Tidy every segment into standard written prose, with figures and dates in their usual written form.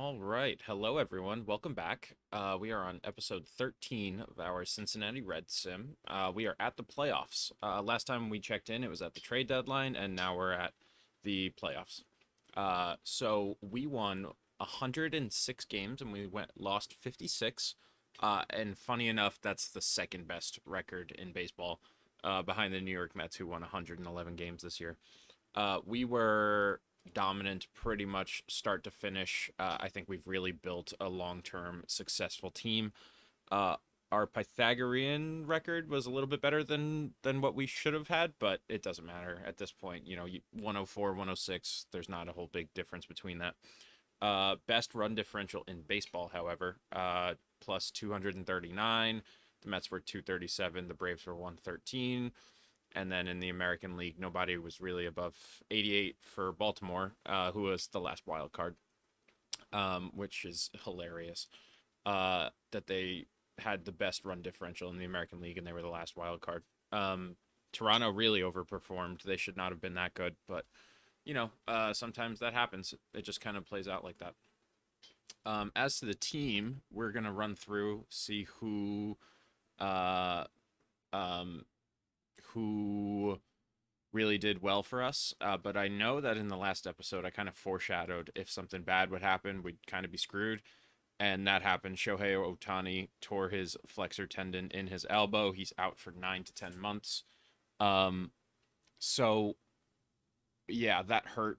All right. Hello, everyone. Welcome back. We are on episode 13 of our Cincinnati Red Sim. We are at the playoffs. Last time we checked in, it was at the trade deadline, and now we're at the playoffs. So we won 106 games and we lost 56. And funny enough, that's the second best record in baseball, behind the New York Mets, who won 111 games this year. We were dominant pretty much start to finish. I think we've really built a long term successful team. Uh, our Pythagorean record was a little bit better than what we should have had, but it doesn't matter at this point. 104, 106, there's not a whole big difference between that. Best run differential in baseball, however, plus 239. The Mets were 237. The Braves were 113. And then in the American League, nobody was really above 88 for Baltimore, who was the last wild card, which is hilarious. That they had the best run differential in the American League and they were the last wild card. Toronto really overperformed. They should not have been that good, but sometimes that happens. It just kind of plays out like that. As to the team, we're gonna run through, see uh, um, who really did well for us. But I know that in the last episode, I kind of foreshadowed if something bad would happen, we'd kind of be screwed. And that happened. Shohei Ohtani tore his flexor tendon in his elbow. He's out for 9 to 10 months. Um, so yeah, that hurt.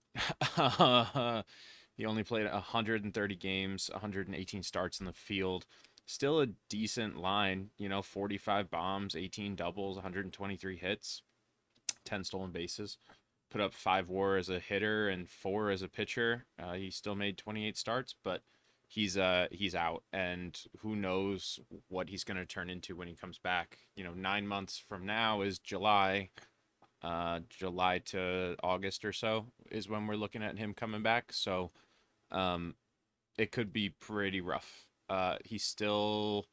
He only played 130 games, 118 starts in the field. Still a decent line, 45 bombs, 18 doubles, 123 hits, 10 stolen bases. Put up 5 WAR as a hitter and 4 as a pitcher. He still made 28 starts, but he's out, and who knows what he's going to turn into when he comes back. 9 months from now is July. July to August or so is when we're looking at him coming back. So um, it could be pretty rough. He still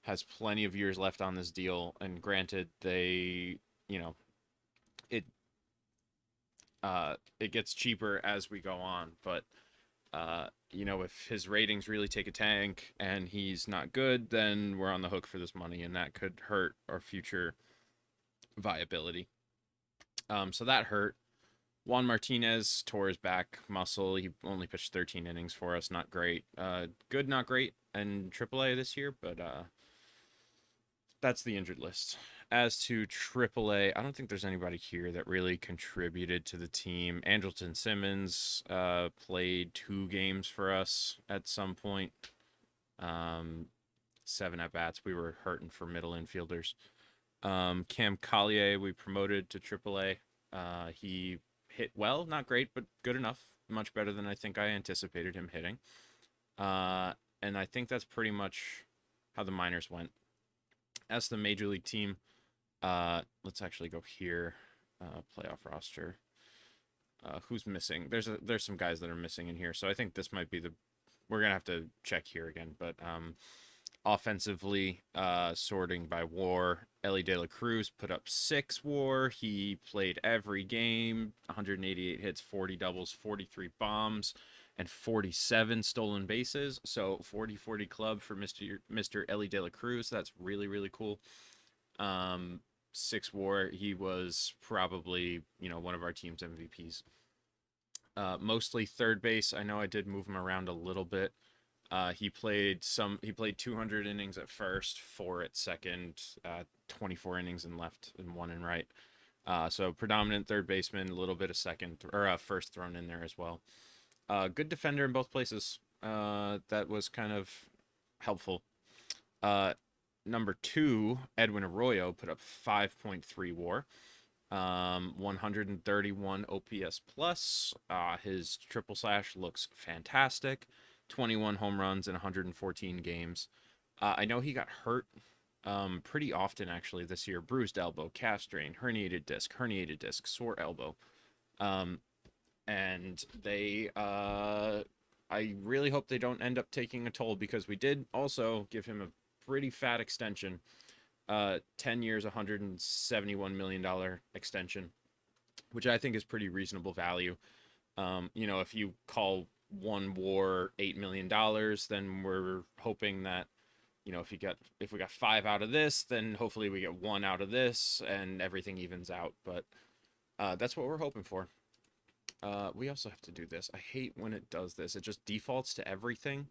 has plenty of years left on this deal, and granted, you know, it it gets cheaper as we go on, but if his ratings really take a tank and he's not good, then we're on the hook for this money, and that could hurt our future viability. So that hurt. Juan Martinez tore his back muscle. He only pitched 13 innings for us. Not great. Good, not great in AAA this year, but that's the injured list. As to AAA, I don't think there's anybody here that really contributed to the team. Andrelton Simmons played 2 games for us at some point. 7 at bats. We were hurting for middle infielders. Cam Collier, we promoted to AAA. He hit well, not great, but good enough. Much better than I think I anticipated him hitting. And I think that's pretty much how the minors went. As the major league team, let's actually go here. Playoff roster. Who's missing? There's some guys that are missing in here, so I think this might be the. We're gonna have to check here again, but offensively, sorting by WAR, Ellie De La Cruz put up 6 WAR. He played every game, 188 hits, 40 doubles, 43 bombs, and 47 stolen bases. So 40-40 club for Mr. Ellie De La Cruz. That's really, really cool. 6 WAR. He was probably, one of our team's MVPs. Mostly third base. I know I did move him around a little bit. He played 200 innings at first, 4 at second, 24 innings in left and 1 in right. So predominant third baseman, a little bit of second or first thrown in there as well. Good defender in both places. That was kind of helpful. Number 2, Edwin Arroyo put up 5.3 WAR. 131 OPS plus. His triple slash looks fantastic. 21 home runs in 114 games. I know he got hurt pretty often actually this year. Bruised elbow, calf strain, herniated disc, sore elbow. And I really hope they don't end up taking a toll, because we did also give him a pretty fat extension. 10 years, $171 million extension, which I think is pretty reasonable value. If you call one WAR, $8 million, then we're hoping that if we got five out of this, then hopefully we get one out of this, and everything evens out. But that's what we're hoping for. We also have to do this. I hate when it does this. It just defaults to everything,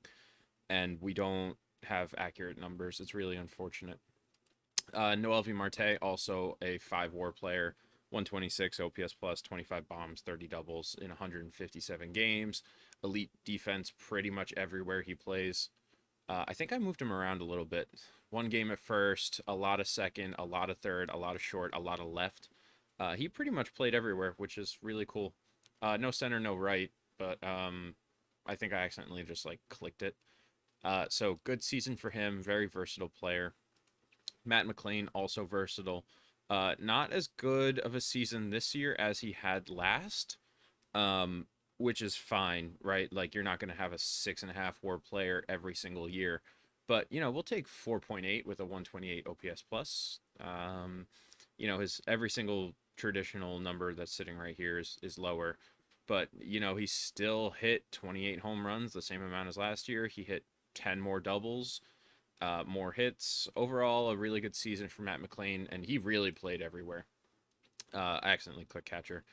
and we don't have accurate numbers. It's really unfortunate. Noel V. Marte, also a 5 WAR player, 126 OPS plus, 25 bombs, 30 doubles in 157 games. Elite defense pretty much everywhere he plays. I think I moved him around a little bit. One game at first, a lot of second, a lot of third, a lot of short, a lot of left. He pretty much played everywhere, which is really cool. No center, no right, but I think I accidentally just like clicked it. So good season for him. Very versatile player. Matt McLean, also versatile. Not as good of a season this year as he had last, um, which is fine, right? Like you're not going to have a 6.5 WAR player every single year, but we'll take 4.8 with a 128 OPS plus. His every single traditional number that's sitting right here is lower, but he still hit 28 home runs, the same amount as last year. He hit 10 more doubles, more hits. Overall, a really good season for Matt McLean, and he really played everywhere. I accidentally clicked catcher.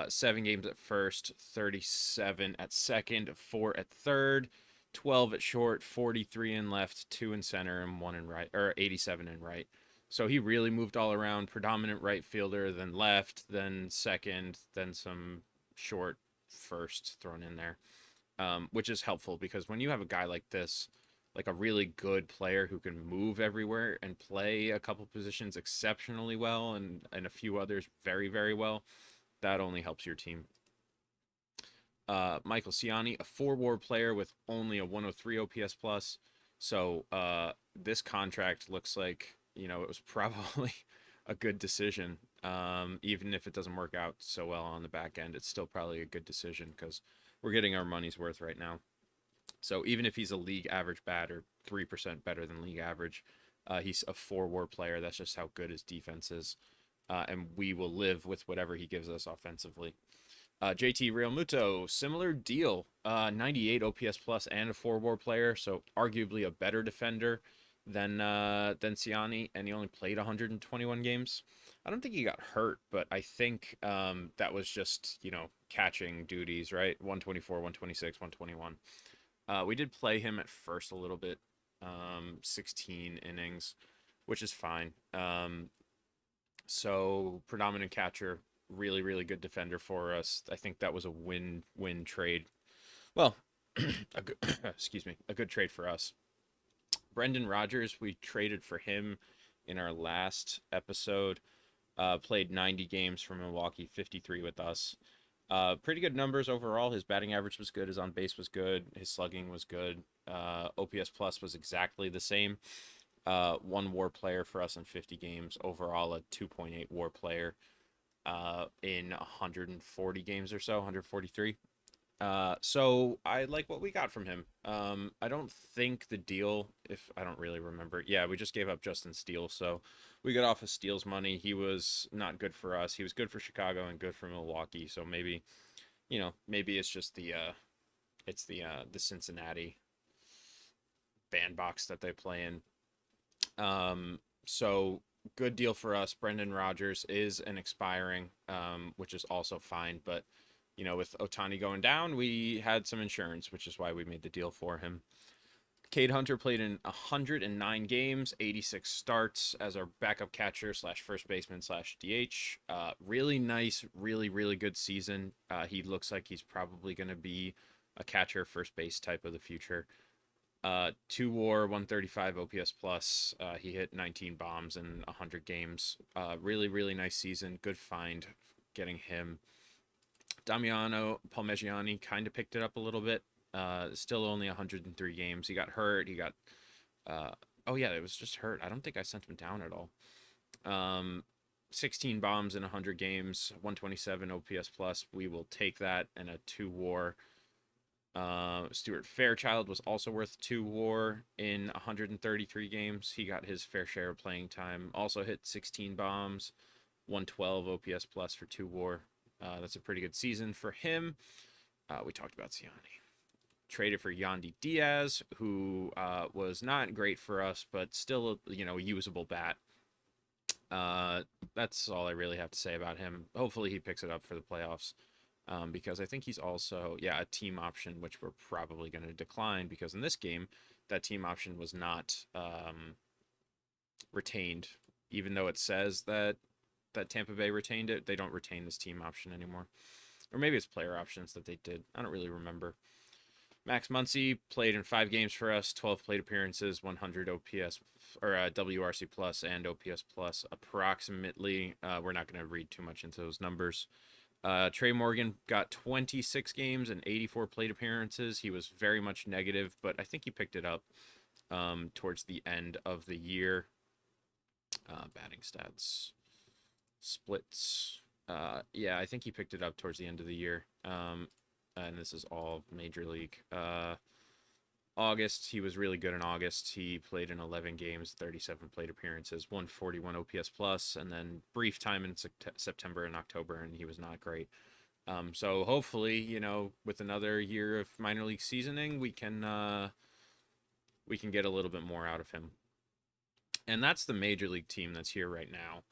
7 games at first, 37 at second, 4 at third, 12 at short, 43 in left, 2 in center, and 1 in right, or 87 in right. So he really moved all around. Predominant right fielder, then left, then second, then some short first thrown in there, which is helpful because when you have a guy like this, like a really good player who can move everywhere and play a couple positions exceptionally well and a few others very, very well, that only helps your team. Michael Ciani, a 4 WAR player with only a 103 OPS plus. So this contract looks like it was probably a good decision. Even if it doesn't work out so well on the back end, it's still probably a good decision because we're getting our money's worth right now. So even if he's a league average batter, 3% better than league average, he's a 4 WAR player. That's just how good his defense is. And we will live with whatever he gives us offensively. JT Realmuto, similar deal, 98 OPS plus and a 4 WAR player, so arguably a better defender than Ciani, and he only played 121 games. I don't think he got hurt, but I think that was just catching duties, right? 124, 126, 121. We did play him at first a little bit, 16 innings, which is fine. So predominant catcher, really, really good defender for us. I think that was a win-win trade. Well, excuse me, a good trade for us. Brendan Rodgers, we traded for him in our last episode. Played 90 games for Milwaukee, 53 with us. Pretty good numbers overall. His batting average was good. His on base was good. His slugging was good. OPS plus was exactly the same. 1 WAR player for us in 50 games. Overall, a 2.8 WAR player in 140 games or so, 143. So I like what we got from him. I don't think the deal, if I don't really remember, yeah, we just gave up Justin Steele, so we got off of Steele's money. He was not good for us. He was good for Chicago and good for Milwaukee. So maybe it's just the Cincinnati bandbox that they play in. So good deal for us. Brendan Rodgers is an expiring, which is also fine, but with Ohtani going down, we had some insurance, which is why we made the deal for him. Cade Hunter played in 109 games, 86 starts as our backup catcher slash first baseman slash DH. Really nice, really, really good season. He looks like he's probably going to be a catcher, first base type of the future. 2 WAR, 135 OPS plus. He hit 19 bombs in 100 games. Really, really nice season. Good find getting him. Damiano Palmegiani kind of picked it up a little bit. Still only 103 games. He got hurt. Oh yeah, it was just hurt. I don't think I sent him down at all. 16 bombs in 100 games, 127 OPS plus. We will take that, and a 2 WAR. Stuart Fairchild was also worth 2 WAR in 133 games. He got his fair share of playing time. Also hit 16 bombs, 112 OPS plus for 2 WAR. That's a pretty good season for him. We talked about Ciani. traded for Yandy Diaz, who was not great for us, but still, a usable bat. Uh, that's all I really have to say about him. Hopefully, he picks it up for the playoffs. Because I think he's also, yeah, a team option, which we're probably going to decline because in this game, that team option was not retained. Even though it says that Tampa Bay retained it, they don't retain this team option anymore. Or maybe it's player options that they did. I don't really remember. Max Muncy played in 5 games for us, 12 plate appearances, 100 OPS or WRC plus and OPS plus approximately. We're not going to read too much into those numbers. Trey Morgan got 26 games and 84 plate appearances. He was very much negative, but I think he picked it up towards the end of the year. Batting stats, splits. Yeah, I think he picked it up towards the end of the year. And this is all Major League. August, he was really good in August. He played in 11 games, 37 plate appearances, 141 OPS plus, and then brief time in September and October, and he was not great. So hopefully, with another year of minor league seasoning, we can get a little bit more out of him. And that's the major league team that's here right now.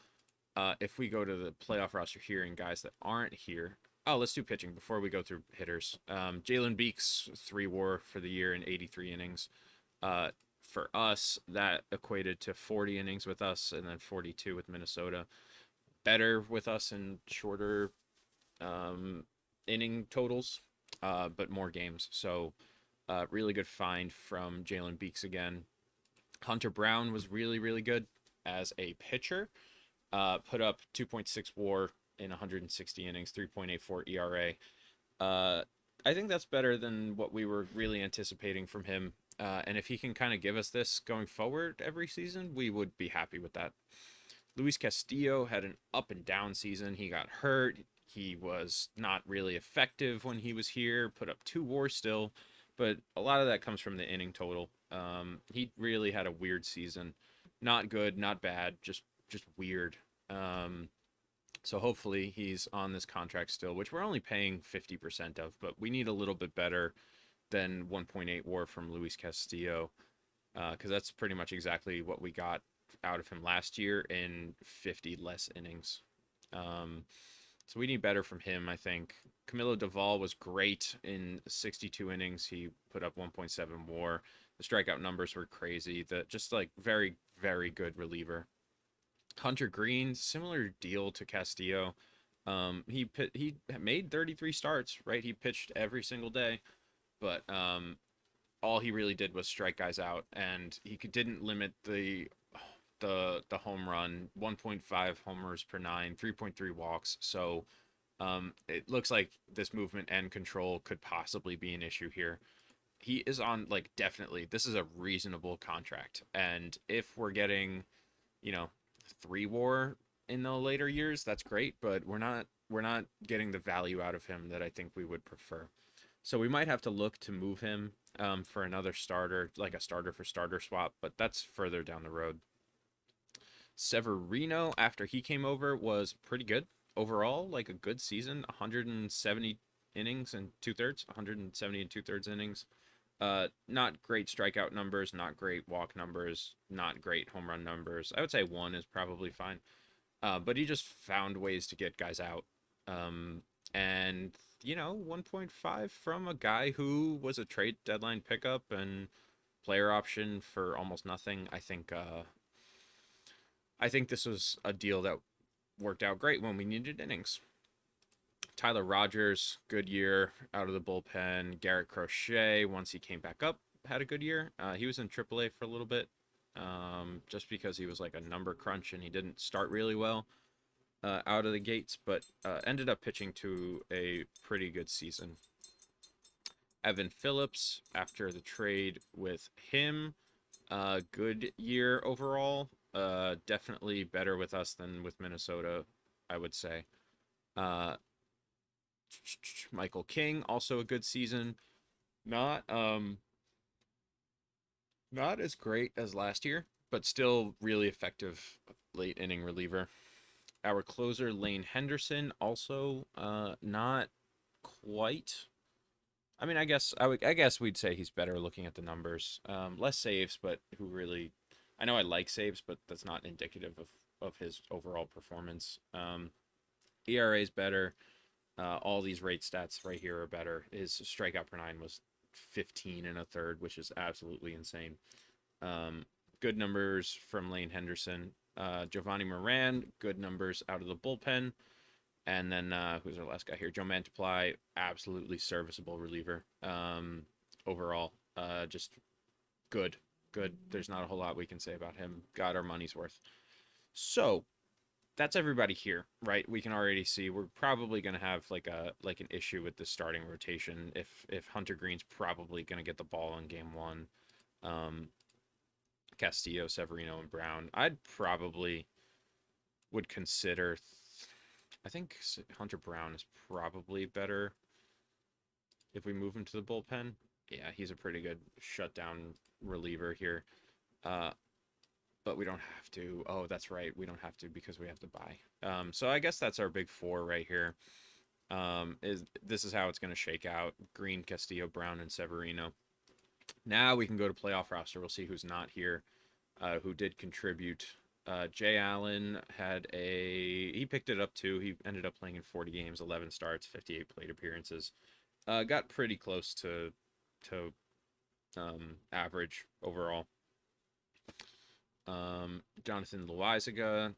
If we go to the playoff roster here and guys that aren't here, let's do pitching before we go through hitters. Jalen Beeks, 3 WAR for the year in 83 innings. For us, that equated to 40 innings with us and then 42 with Minnesota. Better with us in shorter inning totals, but more games. So really good find from Jalen Beeks again. Hunter Brown was really, really good as a pitcher. Put up 2.6 WAR in 160 innings, 3.84 ERA. I think that's better than what we were really anticipating from him. And if he can kind of give us this going forward every season, we would be happy with that. Luis Castillo had an up and down season. He got hurt. He was not really effective when he was here. Put up 2 WAR still, but a lot of that comes from the inning total. He really had a weird season. Not good, not bad, just weird. So hopefully he's on this contract still, which we're only paying 50% of, but we need a little bit better than 1.8 WAR from Luis Castillo, because that's pretty much exactly what we got out of him last year in 50 less innings. So we need better from him, I think. Camilo Doval was great in 62 innings. He put up 1.7 WAR. The strikeout numbers were crazy. Just like very, very good reliever. Hunter Green, similar deal to Castillo. He made 33 starts, right? He pitched every single day, but all he really did was strike guys out, and he didn't limit the home run. 1.5 homers per 9, 3.3 walks. So it looks like this movement and control could possibly be an issue here. He is on, like, definitely, this is a reasonable contract, and if we're getting, 3 WAR in the later years, that's great, but we're not getting the value out of him that I think we would prefer. So we might have to look to move him for another starter, like a starter for starter swap, but that's further down the road. Severino, after he came over, was pretty good overall, like a good season. 170 innings and 2/3, 170 and 2/3 innings. Not great strikeout numbers, not great walk numbers, not great home run numbers. I would say 1 is probably fine. But he just found ways to get guys out. And 1.5 from a guy who was a trade deadline pickup and player option for almost nothing. I think this was a deal that worked out great when we needed innings. Tyler Rogers, good year out of the bullpen. Garrett Crochet, once he came back up, had a good year. He was in AAA for a little bit, just because he was like a number crunch and he didn't start really well out of the gates, but ended up pitching to a pretty good season. Evan Phillips, after the trade with him, good year overall. Definitely better with us than with Minnesota, I would say. Michael King, also a good season. Not as great as last year, but still really effective late inning reliever. Our closer, Lane Henderson, also not quite I mean, I guess we'd say he's better looking at the numbers. Less saves, but who really? I know I like saves, but that's not indicative of his overall performance. ERA is better. All these rate stats right here are better. His strikeout per nine was 15 and a third, which is absolutely insane. Um, Good numbers from Lane Henderson. Giovanni Moran, good numbers out of the bullpen. And then who's our last guy here? Joe Mantiply, absolutely serviceable reliever. Overall, just good, good. There's not a whole lot we can say about him. Got our money's worth. So that's everybody here, right? We can already see we're probably going to have like an issue with the starting rotation if Hunter Green's probably going to get the ball in game one. Um, Castillo, Severino, and Brown. I'd probably would consider. I think Hunter Brown is probably better if we move him to the bullpen. Yeah, he's a pretty good shutdown reliever here. Uh, but we don't have to. Oh, that's right. We don't have to because we have to buy. So I guess that's our big four right here. Is this is how it's going to shake out: Green, Castillo, Brown, and Severino. Now we can go to playoff roster. We'll see who's not here, who did contribute. Jay Allen he picked it up too. He ended up playing in 40 games, 11 starts, 58 plate appearances. Got pretty close to average overall. Jonathan Loizaga,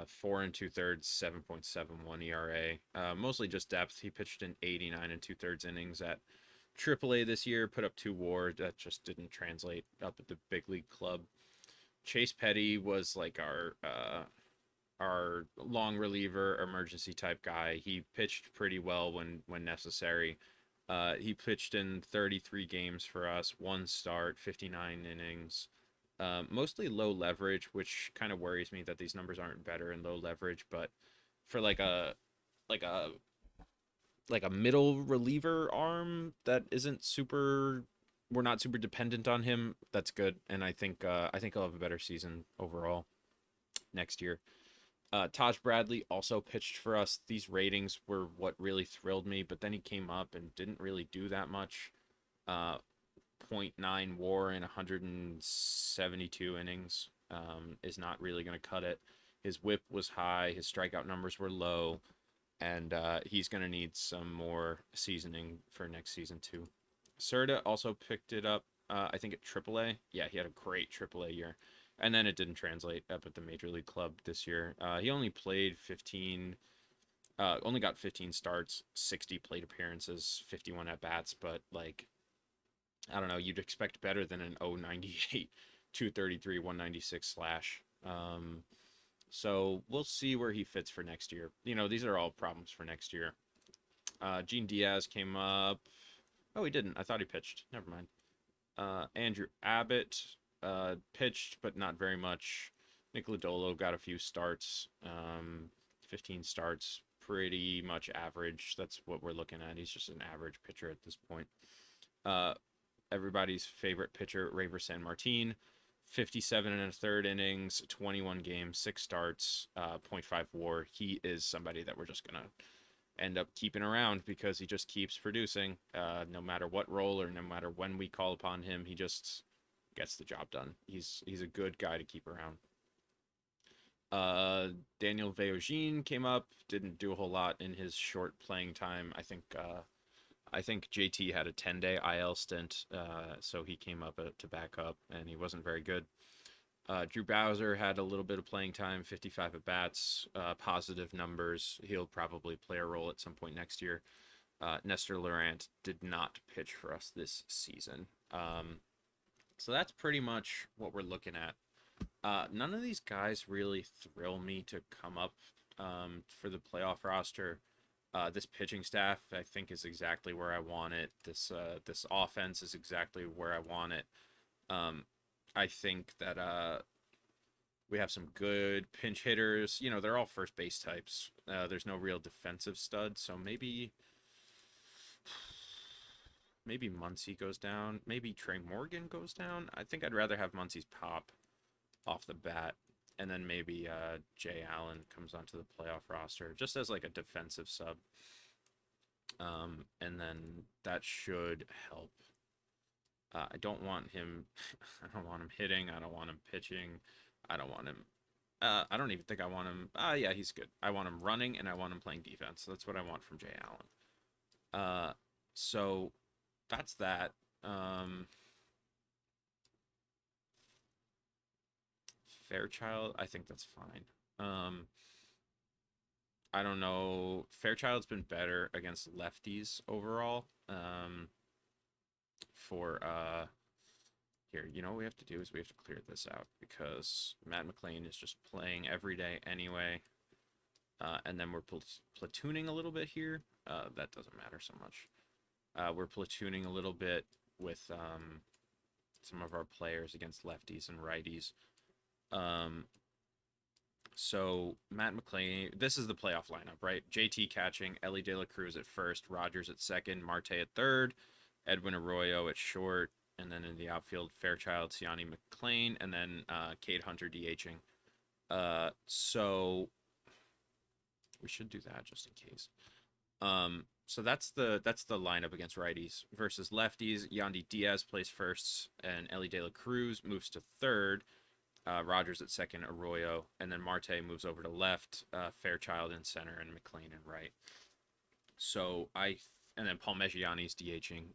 4 and 2/3, 7.71 ERA. Mostly just depth. He pitched in 89 and 2/3 innings at AAA this year. Put up 2 WAR. That just didn't translate up at the big league club. Chase Petty was like our long reliever, emergency type guy. He pitched pretty well when necessary. He pitched in 33 games for us, 1 start, 59 innings. Mostly low leverage, which kind of worries me that these numbers aren't better in low leverage. But for like a like a middle reliever arm that isn't super, we're not super dependent on him. That's good, and I think he'll have a better season overall next year. Taj Bradley also pitched for us. These ratings were what really thrilled me, but then he came up and didn't really do that much. Uh, point 0.9 WAR in 172 innings is not really going to cut it. His whip was high, his strikeout numbers were low, and he's going to need some more seasoning for next season too. Serta also picked it up, I think at AAA. Yeah, he had a great AAA year. And then it didn't translate up at the major league club this year. He only played 15, only got 15 starts, 60 plate appearances, 51 at bats. But like, I don't know, you'd expect better than an 098, 233, 196 slash. So we'll see where he fits for next year. These are all problems for next year. Gene Diaz came up. Oh, he didn't. I thought he pitched. Never mind. Andrew Abbott pitched, but not very much. Nick Lodolo got a few starts, 15 starts, pretty much average. That's what we're looking at. He's just an average pitcher at this point. Uh, Everybody's favorite pitcher, Raver San Martin, 57 and a third innings, 21 games, 6 starts, .5 WAR. He is somebody that we're just gonna end up keeping around because he just keeps producing. No matter what role or no matter when we call upon him, he just gets the job done. He's a good guy to keep around. Daniel Veogene came up, didn't do a whole lot in his short playing time. I think JT had a 10-day IL stint, so he came up to back up, and he wasn't very good. Drew Bowser had a little bit of playing time, 55 at bats, positive numbers. He'll probably play a role at some point next year. Nestor Laurent did not pitch for us this season. So that's pretty much what we're looking at. None of these guys really thrill me to come up for the playoff roster. This pitching staff, I think, is exactly where I want it. This offense is exactly where I want it. I think that we have some good pinch hitters. They're all first base types. There's no real defensive stud, so maybe Muncy goes down. Maybe Trey Morgan goes down. I think I'd rather have Muncy's pop off the bat, and then maybe Jay Allen comes onto the playoff roster just as like a defensive sub. And then that should help. I don't want him. I don't want him hitting. I don't want him pitching. I don't want him. I don't even think I want him. Yeah, he's good. I want him running and I want him playing defense. That's what I want from Jay Allen. So that's that. Um, Fairchild, I think that's fine. I don't know. Fairchild's been better against lefties overall. For Here, you know what we have to do is we have to clear this out because Matt McLean is just playing every day anyway. And then we're platooning a little bit here. That doesn't matter so much. We're platooning a little bit with some of our players against lefties and righties. Um, so Matt McLean, this is the playoff lineup, right? JT catching, Ellie De La Cruz at first, Rogers at second, Marte at third, Edwin Arroyo at short, and then in the outfield, Fairchild, Siani McLean, and then Cade Hunter DHing. So we should do that just in case. So that's the lineup against righties versus lefties. Yandy Diaz plays first, and Ellie De La Cruz moves to third. Rogers at second, Arroyo, and then Marte moves over to left. Fairchild in center, and McLean in right. So and then Palmegiani's DHing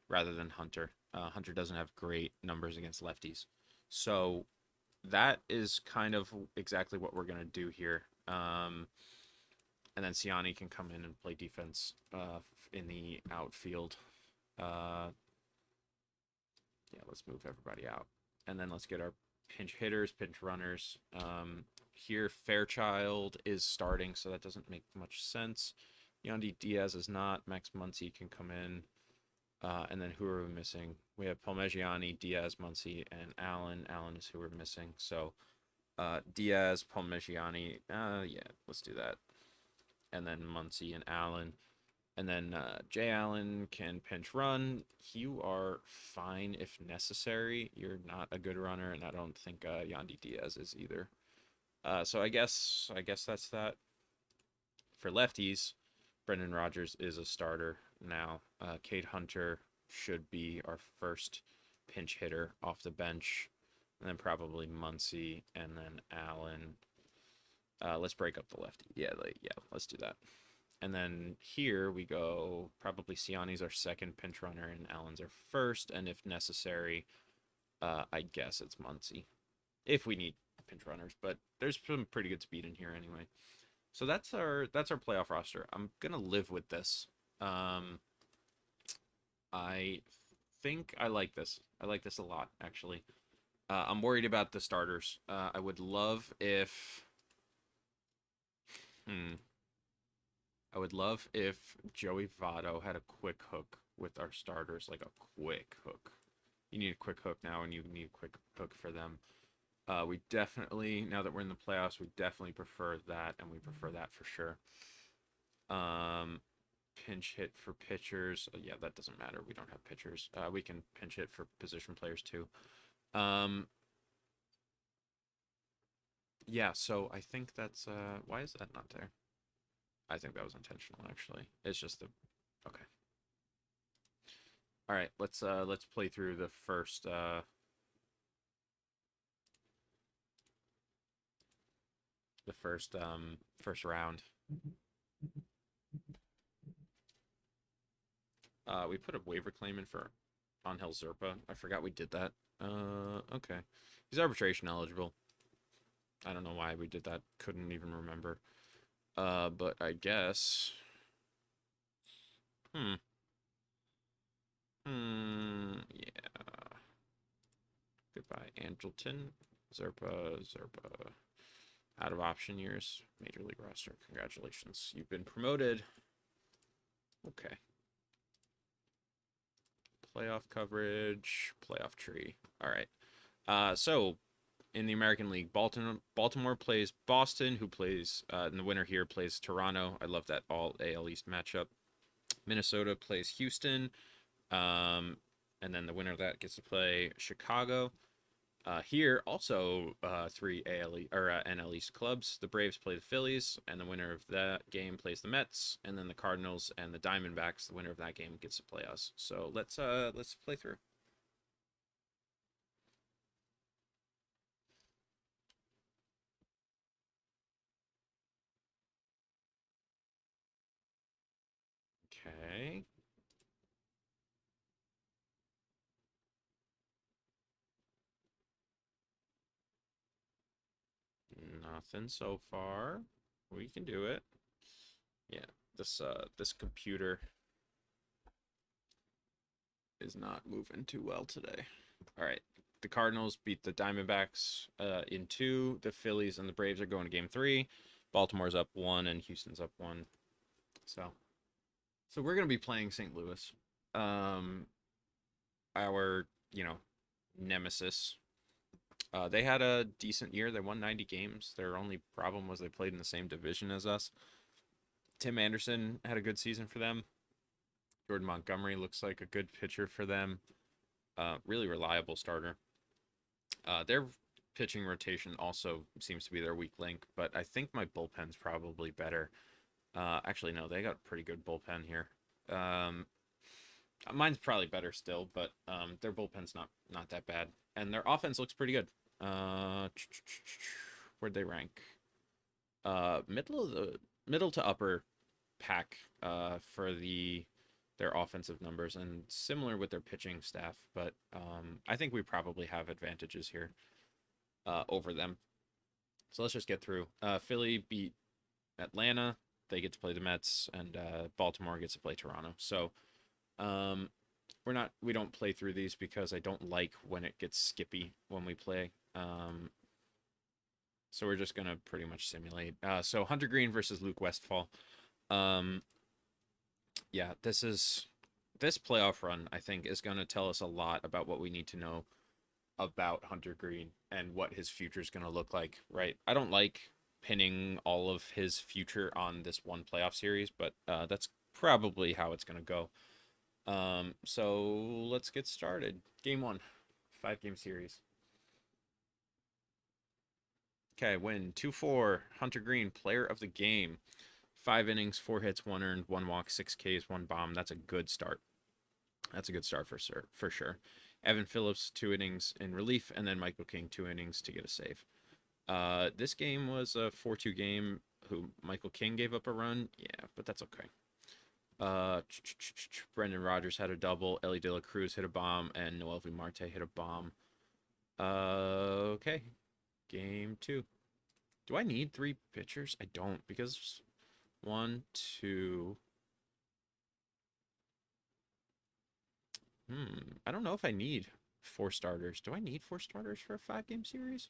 rather than Hunter. Hunter doesn't have great numbers against lefties, so that is kind of exactly what we're gonna do here. And then Siani can come in and play defense in the outfield. Yeah, let's move everybody out. And then let's get our pinch hitters, pinch runners. Here, Fairchild is starting, so that doesn't make much sense. Yandy Diaz is not. Max Muncy can come in. And then who are we missing? We have Palmegiani, Diaz, Muncy, and Allen. Allen is who we're missing. So Diaz, Palmegiani. Yeah, let's do that. And then Muncy and Allen. And then Jay Allen can pinch run. You are fine if necessary. You're not a good runner, and I don't think Yandy Diaz is either. So I guess that's that. For lefties, Brendan Rodgers is a starter now. Cade Hunter should be our first pinch hitter off the bench, and then probably Muncy, and then Allen. Let's break up the lefty. Yeah, let's do that. And then here we go, probably Siani's our second pinch runner and Allen's our first. And if necessary, I guess it's Muncy if we need pinch runners. But there's some pretty good speed in here anyway. So that's our playoff roster. I'm gonna live with this. I think I like this. I like this a lot, actually. I'm worried about the starters. I would love if. Hmm. I would love if Joey Votto had a quick hook with our starters, like a quick hook. You need a quick hook now, and you need a quick hook for them. We definitely, now that we're in the playoffs, we definitely prefer that, and we prefer that for sure. Um, Pinch hit for pitchers. Yeah, that doesn't matter. We don't have pitchers. We can pinch hit for position players too. Um, yeah, so I think that's why is that not there? I think that was intentional actually. It's just the okay. All right, let's play through the first round. We put a waiver claim in for Angel Zerpa. I forgot we did that. Okay. He's arbitration eligible. I don't know why we did that. Couldn't even remember. But I guess. Hmm. Yeah. Goodbye, Angelton. Zerpa. Out of option years. Major League roster. Congratulations. You've been promoted. Okay. Playoff coverage. Playoff tree. All right. So in the American League, Baltimore plays Boston, who plays, and the winner here plays Toronto. I love that all AL East matchup. Minnesota plays Houston, and then the winner of that gets to play Chicago. Here, also three NL East clubs. The Braves play the Phillies, and the winner of that game plays the Mets, and then the Cardinals and the Diamondbacks. The winner of that game gets to play us. So let's play through. Okay, nothing so far. We can do it. Yeah, this computer is not moving too well today. All right. The Cardinals beat the Diamondbacks in two. The Phillies and the Braves are going to game three. Baltimore's up one and Houston's up one. So, so we're going to be playing St. Louis. Um, our, you know, nemesis. They had a decent year. They won 90 games. Their only problem was they played in the same division as us. Tim Anderson had a good season for them. Jordan Montgomery looks like a good pitcher for them. Really reliable starter. Their pitching rotation also seems to be their weak link, but I think my bullpen's probably better. Actually, no, they got a pretty good bullpen here. Um, Mine's probably better still, but their bullpen's not that bad, and their offense looks pretty good. Uh, where'd they rank? Middle to upper pack for their offensive numbers, and similar with their pitching staff. But I think we probably have advantages here over them. So let's just get through. Philly beat Atlanta. They get to play the Mets, and Baltimore gets to play Toronto. So um, we don't play through these because I don't like when it gets skippy when we play. So we're just gonna pretty much simulate. So Hunter Green versus Luke Westfall. Um, yeah, this playoff run I think is gonna tell us a lot about what we need to know about Hunter Green and what his future is gonna look like. Right? I don't like pinning all of his future on this one playoff series, but that's probably how it's gonna go. So let's get started. Game one, 5 game series. Okay, win 2-4. Hunter Green, player of the game. 5 innings, 4 hits, 1 earned, 1 walk, 6 Ks, 1 bomb. That's a good start. That's a good start for sure. Evan Phillips, 2 innings in relief, and then Michael King, 2 innings to get a save. This game was a 4-2 game. Who Michael King gave up a run, yeah, but that's okay. Uh, Brendan Rodgers had a double. Ellie De La Cruz hit a bomb, and Noelvi Marte hit a bomb. Okay, game two. Do I need 3 pitchers? I don't, because one, two. I don't know if I need 4 starters. Do I need 4 starters for a 5 game series?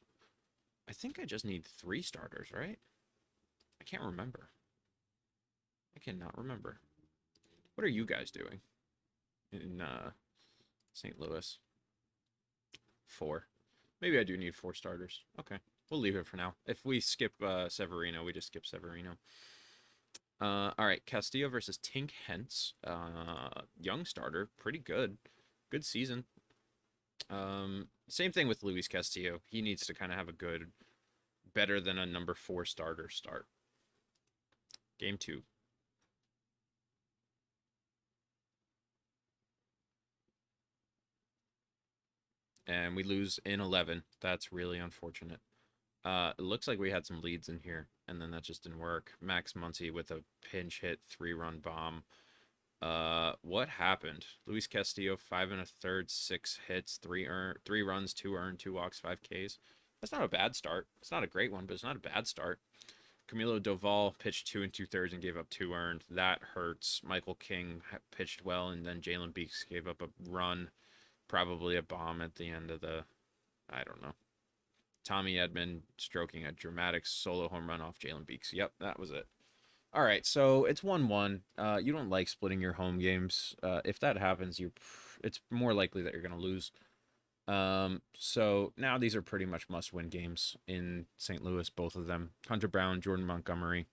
I think I just need 3 starters, right? I can't remember. I cannot remember. What are you guys doing in St. Louis? 4. Maybe I do need 4 starters. Okay. We'll leave it for now. If we skip Severino, we just skip Severino. All right, Castillo versus Tink Hence. Young starter, pretty good. Good season. Same thing with Luis Castillo. He needs to kind of have a good, better than a number 4 starter start. Game two. And we lose in 11. That's really unfortunate. It looks like we had some leads in here, and then that just didn't work. Max Muncy with a pinch hit 3-run bomb. What happened? Luis Castillo, 5 1/3, 6 hits, 3 runs, 2 earned, 2 walks, 5 Ks. That's not a bad start. It's not a great one, but it's not a bad start. Camilo Doval pitched 2 2/3 and gave up 2 earned. That hurts. Michael King pitched well, and then Jalen Beeks gave up a run, probably a bomb at the end of the. I don't know. Tommy Edman stroking a dramatic solo home run off Jalen Beeks. Yep, that was it. All right, so it's 1-1. You don't like splitting your home games. If that happens, it's more likely that you're going to lose. So now these are pretty much must-win games in St. Louis, both of them. Hunter Brown, Jordan Montgomery.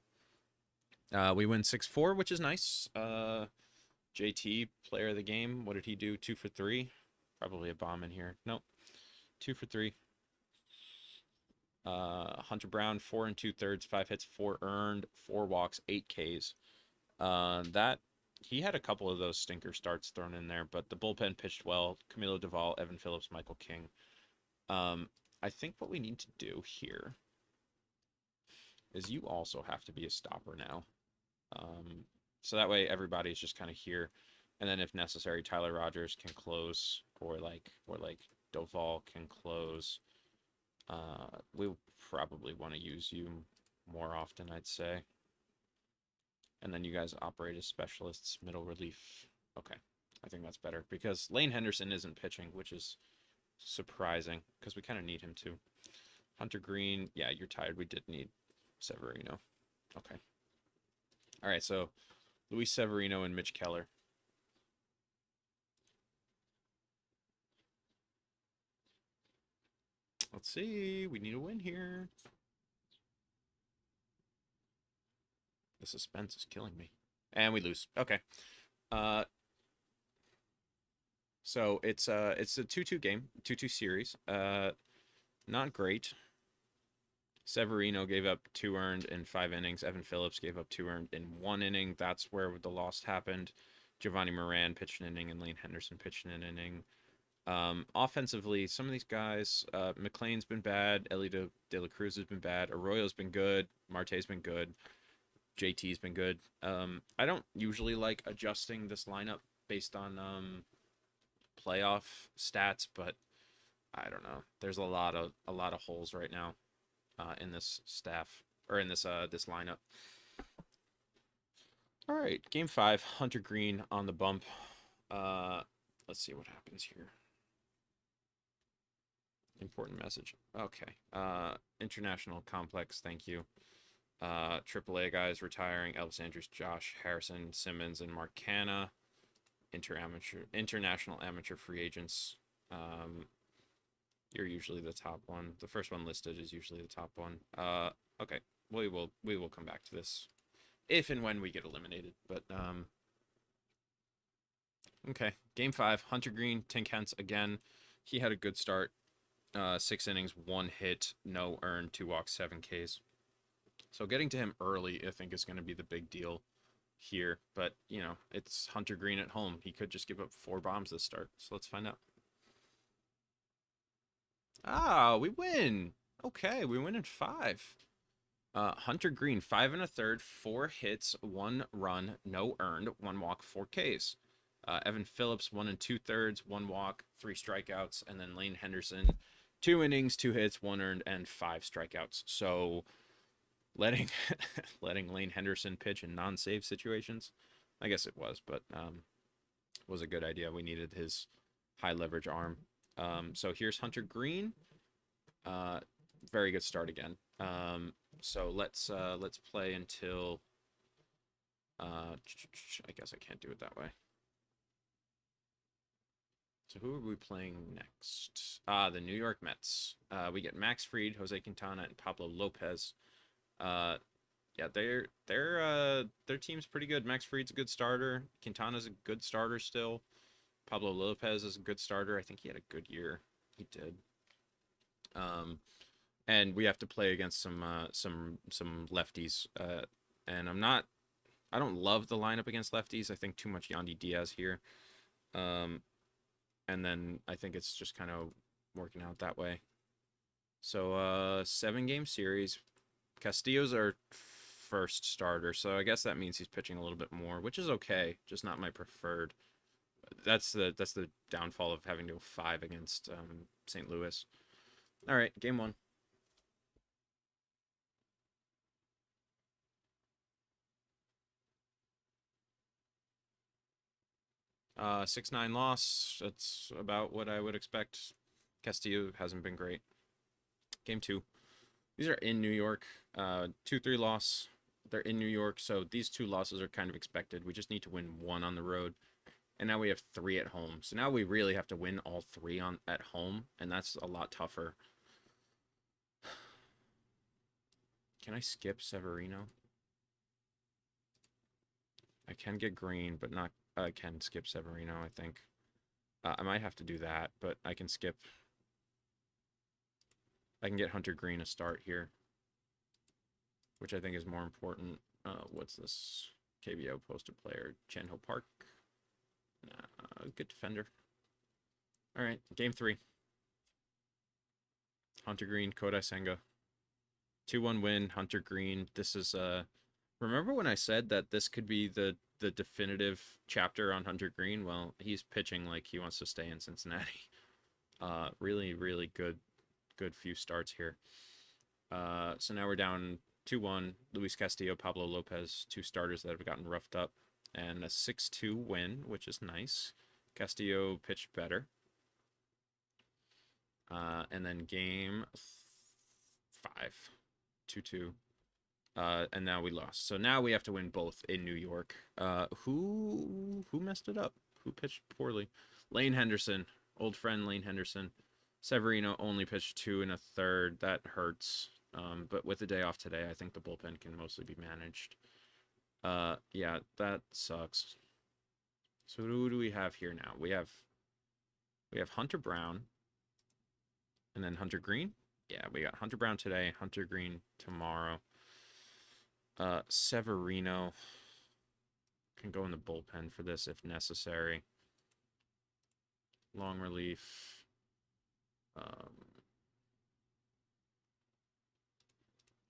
We win 6-4, which is nice. JT, player of the game. What did he do? 2 for 3. Probably a bomb in here. Nope. 2 for 3. Hunter Brown, 4 2/3, 5 hits, 4 earned, 4 walks, 8 Ks. That he had a couple of those stinker starts thrown in there, but the bullpen pitched well. Camilo Duvall, Evan Phillips, Michael King. I think what we need to do here is you also have to be a stopper now. So that way everybody's just kind of here, and then if necessary, Tyler Rogers can close, or like Duvall can close. We'll probably want to use you more often, I'd say. And then you guys operate as specialists, middle relief. Okay, I think that's better because Lane Henderson isn't pitching, which is surprising because we kind of need him to. Hunter Green, yeah, you're tired. We did need Severino. Okay. All right, so Luis Severino and Mitch Keller. Let's see. We need a win here. The suspense is killing me. And we lose. Okay. So it's a 2-2 game, 2-2 series. Not great. Severino gave up 2 earned in 5 innings. Evan Phillips gave up 2 earned in 1 inning. That's where the loss happened. Giovanni Moran pitched an inning and Lane Henderson pitched an inning. Offensively, some of these guys, McLean's been bad. Ellie De La Cruz has been bad. Arroyo's been good. Marte's been good. JT's been good. I don't usually like adjusting this lineup based on playoff stats, but I don't know. There's a lot of holes right now in this staff or in this lineup. All right, game 5. Hunter Green on the bump. Let's see what happens here. Important message. Okay. International complex. Thank you. AAA guys retiring: Elvis Andrews, Josh Harrison, Simmons, and Mark Canna. International amateur free agents. You're usually the top one. The first one listed is usually the top one. Okay. We will come back to this if and when we get eliminated. But okay. Game 5. Hunter Green, Tink Hence again. He had a good start. 6 innings, 1 hit, no earned, 2 walks, 7 Ks. So getting to him early, I think, is going to be the big deal here. But, you know, it's Hunter Green at home. He could just give up 4 bombs this start. So let's find out. Ah, we win. Okay, we win in 5. Hunter Green, 5 1/3, 4 hits, 1 run, no earned, 1 walk, 4 Ks. Evan Phillips, 1 2/3, 1 walk, 3 strikeouts. And then Lane Henderson, 2 innings, 2 hits, 1 earned, and 5 strikeouts. So letting Lane Henderson pitch in non-save situations, I guess it was, but was a good idea. We needed his high leverage arm. So here's Hunter Green. Very good start again. So let's play until I guess I can't do it that way. So who are we playing next? The New York Mets. We get Max Fried, Jose Quintana, and Pablo Lopez. Yeah, their team's pretty good. Max Fried's a good starter. Quintana's a good starter still. Pablo Lopez is a good starter. I think he had a good year. He did. And we have to play against some lefties. And I don't love the lineup against lefties. I think too much Yandy Diaz here. And then I think it's just kind of working out that way. So 7-game series. Castillo's our first starter, so I guess that means he's pitching a little bit more, which is okay, just not my preferred. That's the downfall of having to go 5 against St. Louis. All right, game 1. 6-9 loss. That's about what I would expect. Castillo hasn't been great. Game 2. These are in New York. 2-3 loss. They're in New York, so these 2 losses are kind of expected. We just need to win 1 on the road. And now we have 3 at home. So now we really have to win all 3 at home, and that's a lot tougher. Can I skip Severino? I can get Green, but not. I can skip Severino, I think. I might have to do that, but I can skip. I can get Hunter Green a start here, which I think is more important. What's this? KBO posted player, Chan Ho Park. Good defender. All right, game three. Hunter Green, Kodai Senga. 2-1 win, Hunter Green. This is remember when I said that this could be the definitive chapter on Hunter Green? Well, he's pitching like he wants to stay in Cincinnati. Really, really good few starts here. So now we're down 2-1. Luis Castillo, Pablo Lopez, two starters that have gotten roughed up, and a 6-2 win, which is nice. Castillo pitched better. And then game 5, 2-2. And now we lost. So now we have to win both in New York. Who messed it up? Who pitched poorly? Lane Henderson, old friend Lane Henderson. Severino only pitched 2 1/3. That hurts. But with the day off today, I think the bullpen can mostly be managed. Yeah, that sucks. So who do we have here now? We have Hunter Brown, and then Hunter Green. Yeah, we got Hunter Brown today, Hunter Green tomorrow. Severino can go in the bullpen for this if necessary. Long relief.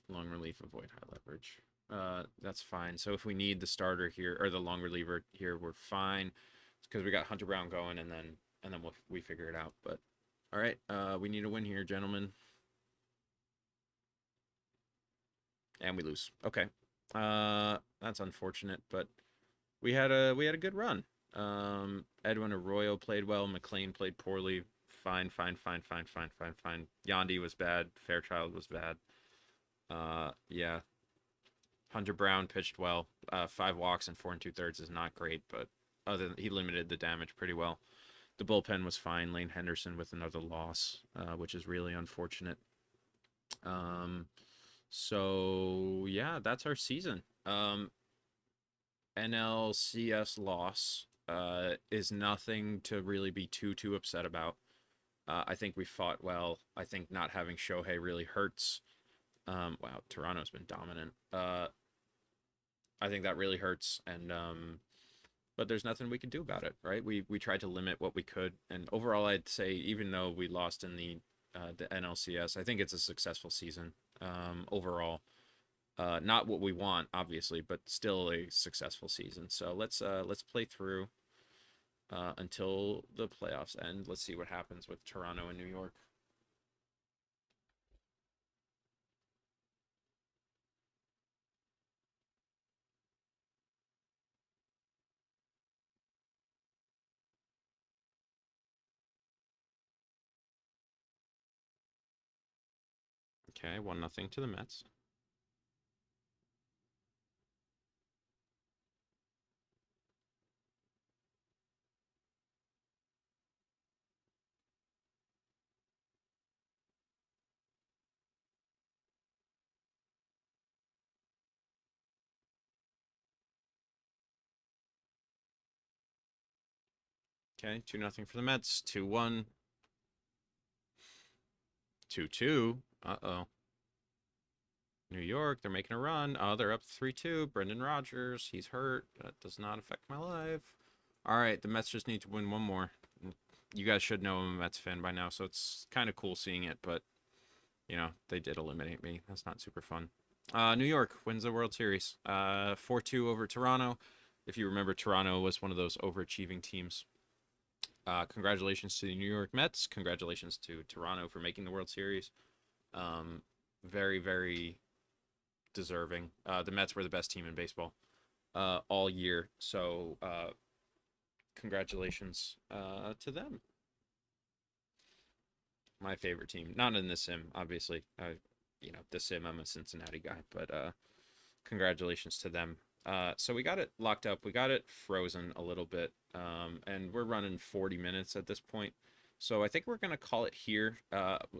Long relief, avoid high leverage. That's fine. So if we need the starter here or the long reliever here, we're fine because we got Hunter Brown going, and then we figure it out. But all right, we need a win here, gentlemen, and we lose. Okay, that's unfortunate, but we had a good run. Edwin Arroyo played well. McLean played poorly. Fine. Yandy was bad. Fairchild was bad. Yeah. Hunter Brown pitched well. 5 walks and 4 2/3 is not great, but he limited the damage pretty well. The bullpen was fine. Lane Henderson with another loss, which is really unfortunate. So yeah, that's our season. NLCS loss is nothing to really be too upset about. I think we fought well. I think not having Shohei really hurts. Wow, Toronto's been dominant. I think that really hurts, and but there's nothing we can do about it, right? We tried to limit what we could, and overall, I'd say even though we lost in the NLCS, I think it's a successful season overall. Not what we want, obviously, but still a successful season. So let's play through until the playoffs end. Let's see what happens with Toronto and New York. Okay, 1-0 to the Mets. Okay, 2-0 for the Mets. 2-1. 2-2. Uh-oh. New York, they're making a run. Oh, they're up 3-2. Brendan Rodgers, he's hurt. That does not affect my life. All right, the Mets just need to win one more. You guys should know I'm a Mets fan by now, so it's kind of cool seeing it, but, they did eliminate me. That's not super fun. New York wins the World Series. 4-2 over Toronto. If you remember, Toronto was one of those overachieving teams. Congratulations to the New York Mets. Congratulations to Toronto for making the World Series. Very, very deserving. The Mets were the best team in baseball all year. So congratulations to them. My favorite team. Not in the sim, obviously. The sim, I'm a Cincinnati guy. But congratulations to them. So we got it locked up. We got it frozen a little bit. And we're running 40 minutes at this point. So I think we're going to call it here.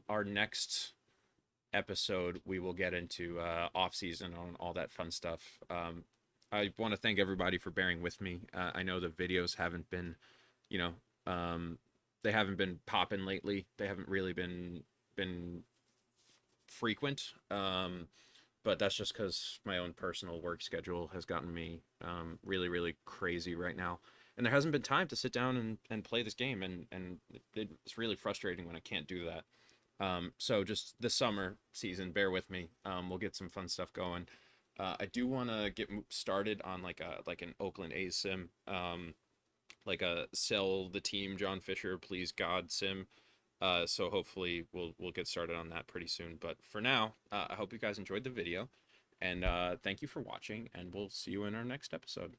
Our next episode, we will get into off season on all that fun stuff. I want to thank everybody for bearing with me. I know the videos haven't been, they haven't been popping lately. They haven't really been frequent. But that's just because my own personal work schedule has gotten me really, really crazy right now. And there hasn't been time to sit down and play this game, and it's really frustrating when I can't do that. So just this summer season, bear with me. We'll get some fun stuff going. I do want to get started on like an Oakland A's sim, like a sell the team John Fisher, please God sim. So hopefully we'll get started on that pretty soon. But for now, I hope you guys enjoyed the video, and thank you for watching, and we'll see you in our next episode.